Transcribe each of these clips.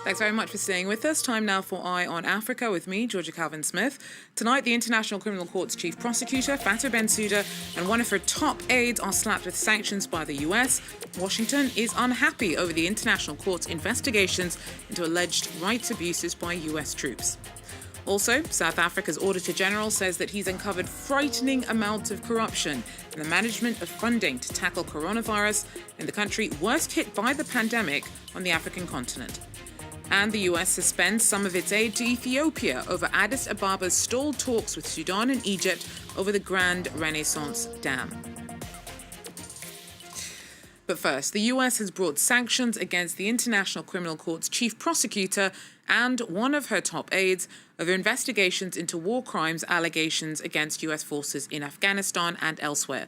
Thanks very much for staying with us. Time now for Eye on Africa with me, Georgia Calvin-Smith. Tonight, the International Criminal Court's chief prosecutor, Fatou Bensouda, and one of her top aides are slapped with sanctions by the US. Washington is unhappy over the International Court's investigations into alleged rights abuses by US troops. Also, South Africa's Auditor General says that he's uncovered frightening amounts of corruption in the management of funding to tackle coronavirus in the country worst hit by the pandemic on the African continent. And the US suspends some of its aid to Ethiopia over Addis Ababa's stalled talks with Sudan and Egypt over the Grand Renaissance Dam. But first, the US has brought sanctions against the International Criminal Court's chief prosecutor and one of her top aides over investigations into war crimes allegations against US forces in Afghanistan and elsewhere.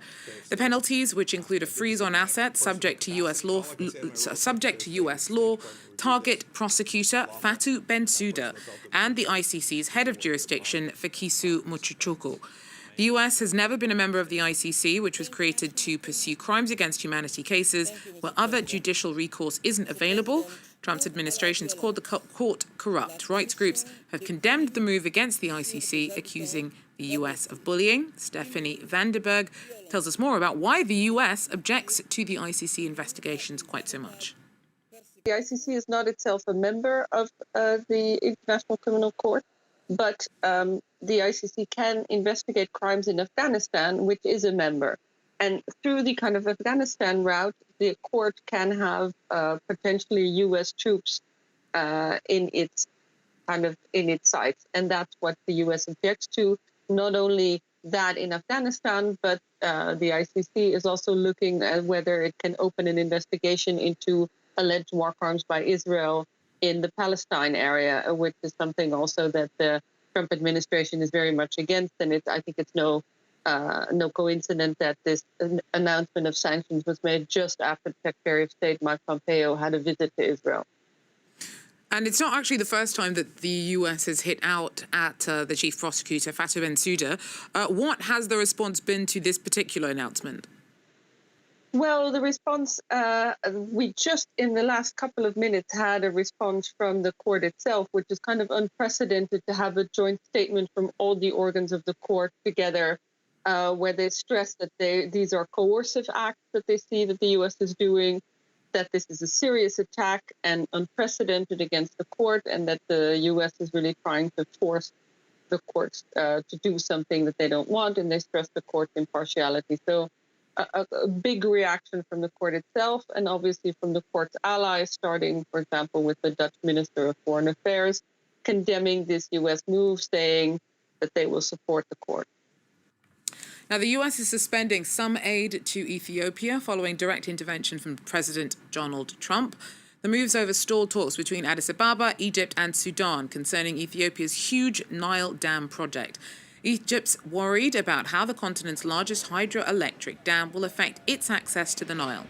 The penalties, which include a freeze on assets subject to US law, target prosecutor Fatou Bensouda and the ICC's head of jurisdiction Fekisu Muchuchuku. The US has never been a member of the ICC, which was created to pursue crimes against humanity cases where other judicial recourse isn't available. Trump's administration's called the court corrupt. Rights groups have condemned the move against the ICC, accusing the US of bullying. Stephanie Vandenberg tells us more about why the US objects to the ICC investigations quite so much. The ICC is not itself a member of the International Criminal Court, but the ICC can investigate crimes in Afghanistan, which is a member. And through the kind of Afghanistan route, the court can have potentially U.S. troops in its sites, and that's what the U.S. objects to. Not only that in Afghanistan, but the ICC is also looking at whether it can open an investigation into alleged war crimes by Israel in the Palestine area, which is something also that the Trump administration is very much against. And I think it's no coincidence that this announcement of sanctions was made just after the Secretary of State, Mike Pompeo, had a visit to Israel. And it's not actually the first time that the US has hit out at the chief prosecutor, Fatou Bensouda. What has the response been to this particular announcement? Well, the response, we just in the last couple of minutes had a response from the court itself, which is kind of unprecedented to have a joint statement from all the organs of the court together, where they stress that these are coercive acts that they see that the U.S. is doing, that this is a serious attack and unprecedented against the court, and that the U.S. is really trying to force the courts to do something that they don't want, and they stress the court's impartiality. So a big reaction from the court itself, and obviously from the court's allies, starting, for example, with the Dutch Minister of Foreign Affairs, condemning this U.S. move, saying that they will support the court. Now, the US is suspending some aid to Ethiopia following direct intervention from President Donald Trump. The move's over stalled talks between Addis Ababa, Egypt and Sudan concerning Ethiopia's huge Nile Dam project. Egypt's worried about how the continent's largest hydroelectric dam will affect its access to the Nile.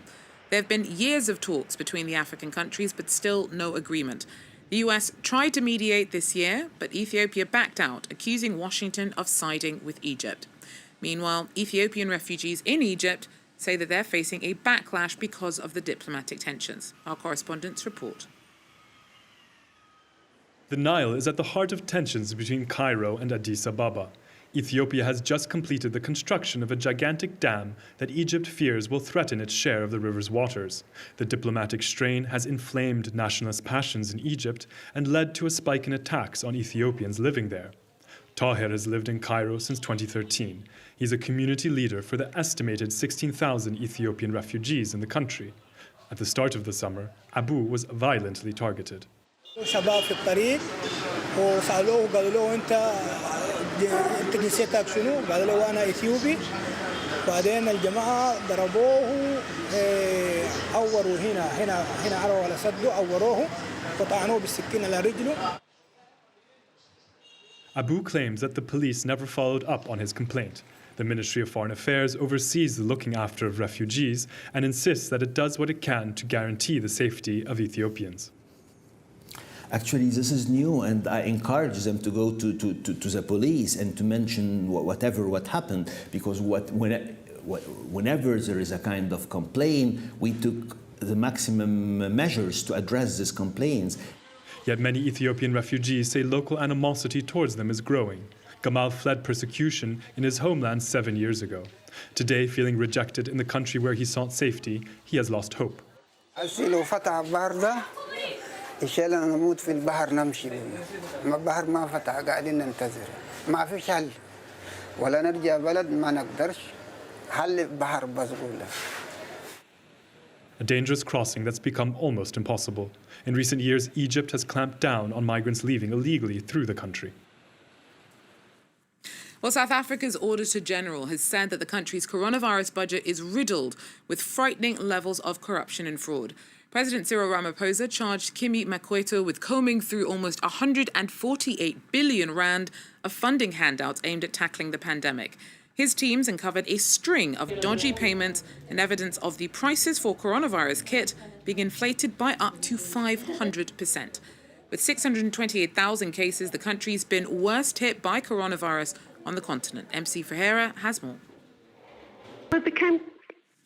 There have been years of talks between the African countries, but still no agreement. The US tried to mediate this year, but Ethiopia backed out, accusing Washington of siding with Egypt. Meanwhile, Ethiopian refugees in Egypt say that they're facing a backlash because of the diplomatic tensions. Our correspondents report. The Nile is at the heart of tensions between Cairo and Addis Ababa. Ethiopia has just completed the construction of a gigantic dam that Egypt fears will threaten its share of the river's waters. The diplomatic strain has inflamed nationalist passions in Egypt and led to a spike in attacks on Ethiopians living there. Tahir has lived in Cairo since 2013. He's a community leader for the estimated 16,000 Ethiopian refugees in the country. At the start of the summer, Abu was violently targeted. شباب في الطريق وسألوه قالوا له أنت جنسيتك شنو؟ قال له أنا إثيوبي. بعدين الجماعة ضربوه عوروا هنا عروا على صدره عوروه وطعنوه بالسكين على رجله. Abu claims that the police never followed up on his complaint. The Ministry of Foreign Affairs oversees the looking after of refugees and insists that it does what it can to guarantee the safety of Ethiopians. Actually, this is new, and I encourage them to go to the police and to mention what happened, because whenever there is a kind of complaint, we took the maximum measures to address these complaints. Yet many Ethiopian refugees say local animosity towards them is growing. Gamal fled persecution in his homeland 7 years ago. Today, feeling rejected in the country where he sought safety, he has lost hope. لو فتح البحر ده إن شاء الله نموت في البحر نمشي ما البحر ما فتح قاعدين ننتظر ما فيش حل ولا نرجع بلد ما نقدرش حل البحر بس قوله. A dangerous crossing that's become almost impossible. In recent years, Egypt has clamped down on migrants leaving illegally through the country. Well, South Africa's Auditor General has said that the country's coronavirus budget is riddled with frightening levels of corruption and fraud. President Cyril Ramaphosa charged Kimi Makweto with combing through almost 148 billion rand of funding handouts aimed at tackling the pandemic. His teams uncovered a string of dodgy payments and evidence of the prices for coronavirus kit being inflated by up to 500%. With 628,000 cases, the country's been worst hit by coronavirus on the continent. MC Ferreira has more. It became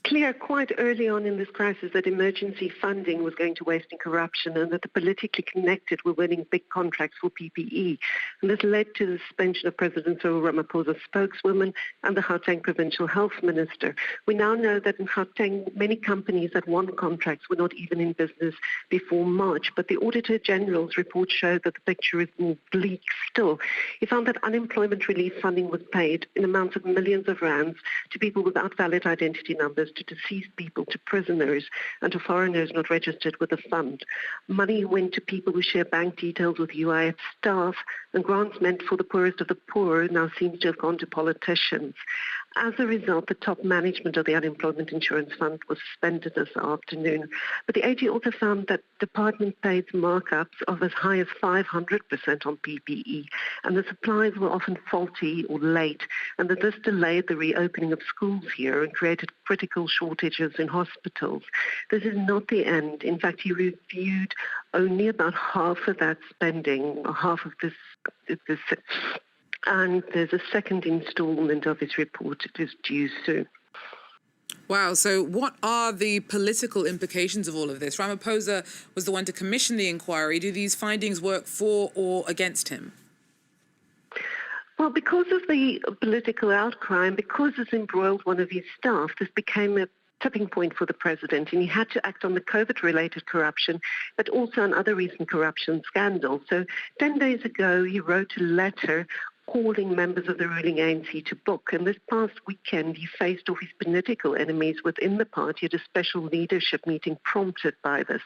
clear quite early on in this crisis that emergency funding was going to waste in corruption and that the politically connected were winning big contracts for PPE. And this led to the suspension of President Cyril Ramaphosa's spokeswoman and the Gauteng provincial health minister. We now know that in Gauteng, many companies that won contracts were not even in business before March. But the Auditor General's report showed that the picture is more bleak still. He found that unemployment relief funding was paid in amounts of millions of rands to people without valid identity numbers, to deceased people, to prisoners, and to foreigners not registered with the fund. Money went to people who share bank details with UIF staff, and grants meant for the poorest of the poor now seems to have gone to politicians. As a result, the top management of the Unemployment Insurance Fund was suspended this afternoon. But the AG also found that department paid markups of as high as 500% on PPE, and the supplies were often faulty or late, and that this delayed the reopening of schools here and created critical shortages in hospitals. This is not the end. In fact, he reviewed only about half of that spending, or half of this and there's a second instalment of his report. It is due soon. Wow, so what are the political implications of all of this? Ramaphosa was the one to commission the inquiry. Do these findings work for or against him? Well, because of the political outcry and because this embroiled one of his staff, this became a tipping point for the president, and he had to act on the COVID-related corruption, but also on other recent corruption scandals. So 10 days ago, he wrote a letter calling members of the ruling ANC to book. And this past weekend, he faced off his political enemies within the party at a special leadership meeting prompted by this.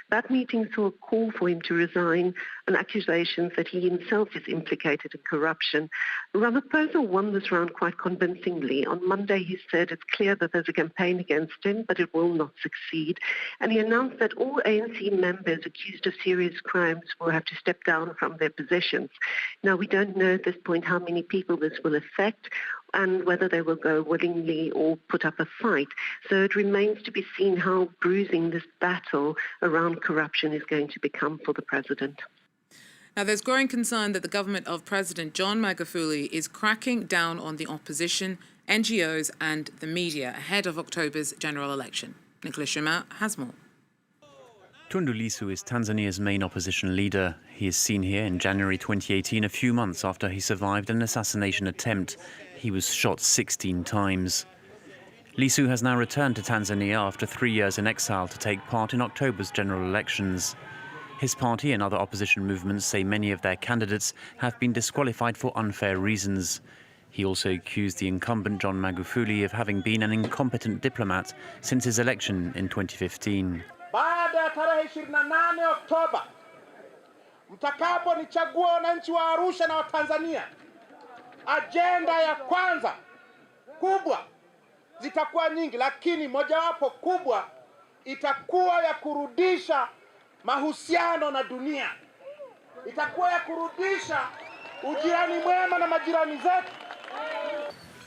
That meeting saw a call for him to resign on accusations that he himself is implicated in corruption. Ramaphosa won this round quite convincingly. On Monday, he said it's clear that there's a campaign against him, but it will not succeed. And he announced that all ANC members accused of serious crimes will have to step down from their positions. Now, we don't know at this point how many people this will affect and whether they will go willingly or put up a fight. So it remains to be seen how bruising this battle around corruption is going to become for the president. Now, there's growing concern that the government of President John Magufuli is cracking down on the opposition, NGOs and the media ahead of October's general election. Nicholas Chemin has more. Tundu Lissu is Tanzania's main opposition leader. He is seen here in January 2018, a few months after he survived an assassination attempt. He was shot 16 times. Lissu has now returned to Tanzania after 3 years in exile to take part in October's general elections. His party and other opposition movements say many of their candidates have been disqualified for unfair reasons. He also accused the incumbent John Magufuli of having been an incompetent diplomat since his election in 2015. Baada ya tarehe 28 Oktoba, mtakaponichagua wananchi wa Arusha na wa Tanzania, ajenda ya kwanza kubwa zitakuwa nyingi, lakini mojawapo kubwa itakuwa ya kurudisha mahusiano na dunia. Itakuwa ya kurudisha ujirani mwema na majirani zetu.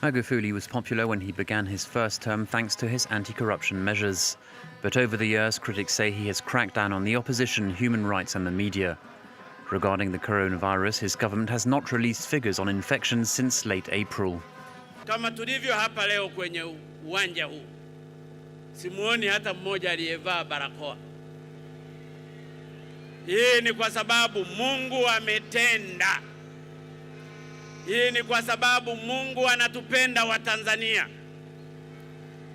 Magufuli was popular when he began his first term thanks to his anti-corruption measures. But over the years, critics say he has cracked down on the opposition, human rights and the media. Regarding the coronavirus, his government has not released figures on infections since late April. Kama tulivyo hapa leo kwenye uwanja huu, simuoni hata mmoja aliyevaa barakoa. Hii ni kwa sababu Mungu ametenda. Hii ni kwa sababu Mungu anatupenda wa Tanzania.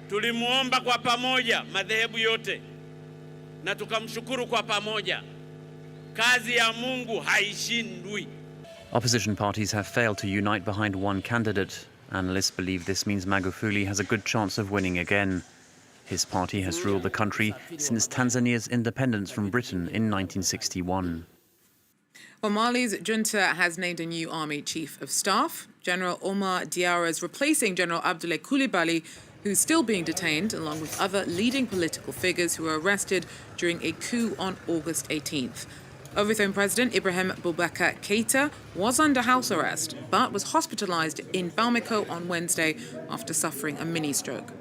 Tulimuomba kwa pamoja madhehebu yote na tukamshukuru kwa pamoja. Kazi ya Mungu haishindwi. Opposition parties have failed to unite behind one candidate. Analysts believe this means Magufuli has a good chance of winning again. His party has ruled the country since Tanzania's independence from Britain in 1961. Well, Mali's junta has named a new army chief of staff. General Omar Diarra is replacing General Abdoulaye Coulibaly, who's still being detained, along with other leading political figures who were arrested during a coup on August 18th. Overthrown President Ibrahim Boubacar Keïta was under house arrest, but was hospitalized in Bamako on Wednesday after suffering a mini-stroke.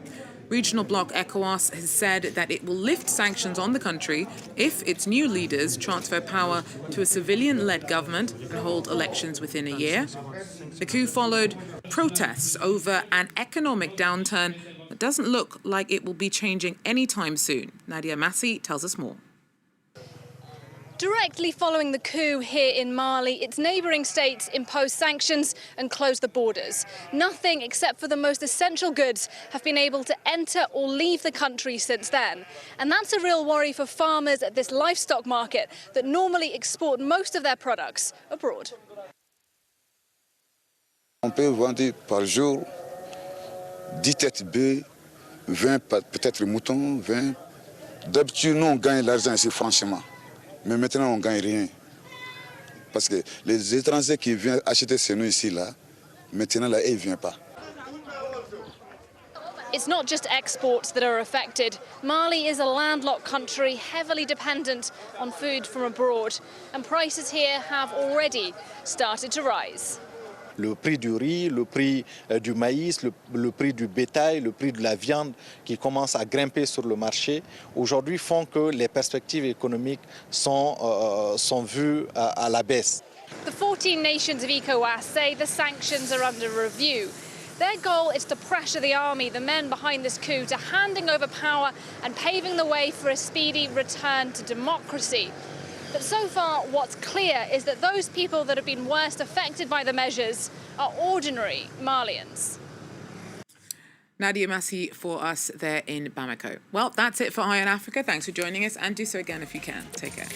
Regional bloc ECOWAS has said that it will lift sanctions on the country if its new leaders transfer power to a civilian-led government and hold elections within a year. The coup followed protests over an economic downturn that doesn't look like it will be changing anytime soon. Nadia Massi tells us more. Directly following the coup here in Mali, its neighbouring states imposed sanctions and closed the borders. Nothing except for the most essential goods have been able to enter or leave the country since then. And that's a real worry for farmers at this livestock market that normally export most of their products abroad. On peut vendre par jour 10 têtes bœufs, 20 peut-être moutons, 20. D'habitude, nous on gagne l'argent ici franchement. Mais maintenant, on ne gagne rien. Parce que les étrangers qui viennent acheter chez nous ici, là, maintenant, là, ils ne viennent pas. It's not just exports that are affected. Mali is a landlocked country heavily dependent on food from abroad. And prices here have already started to rise. Le prix du riz, le prix du maïs, le prix du bétail, le prix de la viande qui commence à grimper sur le marché, aujourd'hui font que les perspectives économiques sont vues à la baisse. The 14 nations of ECOWAS say the sanctions are under review. Their goal is to pressure the army, the men behind this coup, to handing over power and paving the way for a speedy return to democracy. But so far, what's clear is that those people that have been worst affected by the measures are ordinary Malians. Nadia Massi for us there in Bamako. Well, that's it for Eye on Africa. Thanks for joining us, and do so again if you can. Take care.